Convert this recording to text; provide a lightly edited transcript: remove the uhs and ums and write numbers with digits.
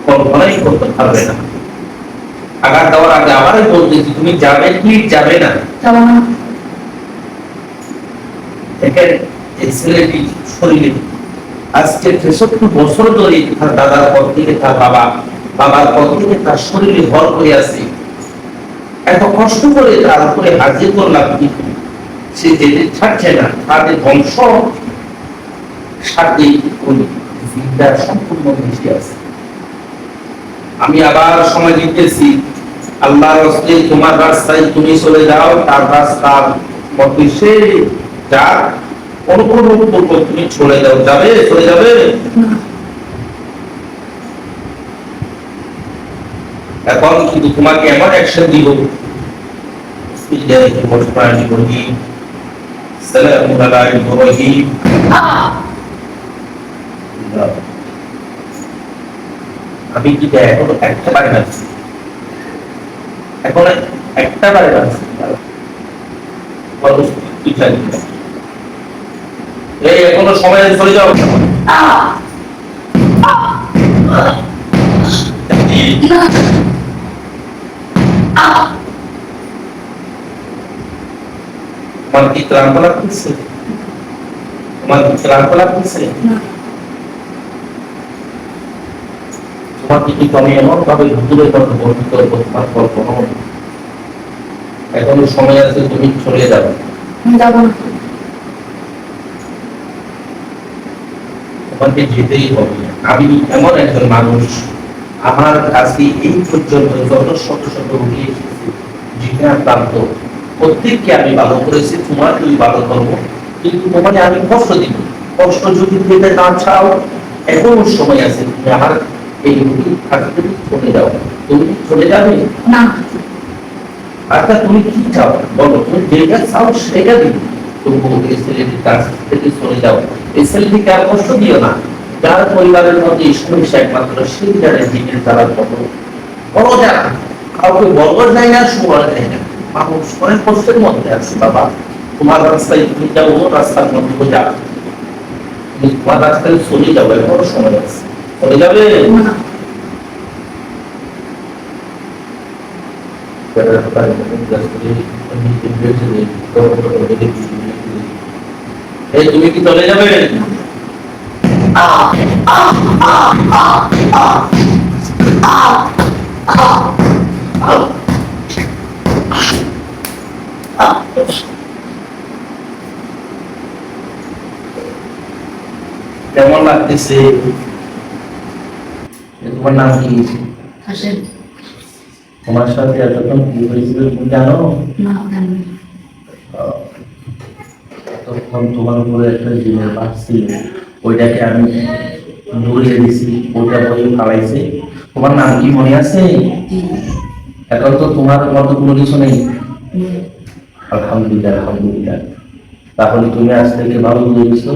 কল্পনাই করতে পারবে না। আঘাত দেওয়ার আগে আবারই বলতেছি, তুমি যাবে কি যাবে না? দেখেন এই ছেলেটি শরীরে আজকে 63 বছর ধরে তার দাদার পর থেকে তার বাবার পর থেকে তার শরীরে ভর করে আছে। এত কষ্ট করে তার উপরে হাজির করলাম, কিন্তু সে যেতে ছাড়ছে না। তাদের বংশ সাথে ওই জিন্দা সম্পূর্ণ মিশে আছে। আমি আবার সময় দিতেছি, আল্লাহর রাস্তে তোমার রাস্তায় তুমি চলে যাও, তার রাস্তার মধ্যে সে যা অনুকরণ করবো, তুমি চলে যাও। যাবে? চলে যাবে? এখন কিন্তু তোমাকে এমন অ্যাকশন দিব, আমি কি এখন একটা বারে আছি, এখন একটা বারে আছি। এই এখনো সময় আছে, চলে যাও। তোমার কি ক্লান্ত লাগতেছে? তোমার কি ক্লান্ত লাগতেছে? তোমাকে কিন্তু আমি এমন ভাবে ভিতরে বর্ণিত করবো, তোমার কল্পনা এখনো সময় আছে, তুমি চলে যাবে। তোমাকে যেতেই হবে। আমি এমন একজন মানুষ, আমার কাছে এই পর্যন্ত যত শত শত রোগী এসেছে, জিজ্ঞাসান্ত প্রত্যেককে আমি ভালো করেছি, তোমাকেই ভালো করবো, কিন্তু তোমাকে আমি কষ্ট দিব। কষ্ট যদি পেতে না চাও, এখনো সময় আছে, তুমি আমার এই রোগী থাকতে চলে যাও। তুমি চলে যাবে না? আচ্ছা তুমি কি চাও বলো, তুমি যেটা চাও সেটা দিবে। তুমি এই ছেলেটির কাছ থেকে চলে যাও। এই ছেলেটিকে আর কষ্ট দিও না। যার পরিবারের মধ্যে সমস্যা একমাত্র সেই জানে জীবনের তারা কত বড় যারা, কাউকে বলবো যায় না, শোয়া যায় না। মানুষ অনেক কষ্টের মধ্যে আছে। বাবা তোমার রাস্তায় তুমি যাও, ওর রাস্তার মধ্যে যাও, তুমি তোমার রাস্তায় চলে যাবে, বড় সময় আছে, চলে যাবে। তুমি কি চলে যাবে? কেমন লাগতেছে? তোমার নাম কি? তোমার সাথে এতক্ষণ কি হয়েছিল তুমি জানো? তখন তোমার উপরে একটা জিনের বাস ছিল, ওইটাকে আমি দৌড়িয়ে দিছি, ওইটা বই ফালাইছে। তোমার নাম কি মনে আছে? এখন তো তোমার মতো কোনো কিছু নেই। আলহামদুলিল্লাহ, আলহামদুলিল্লাহ। তাহলে তুমি আজ থেকে ভালো হয়ে গেছো।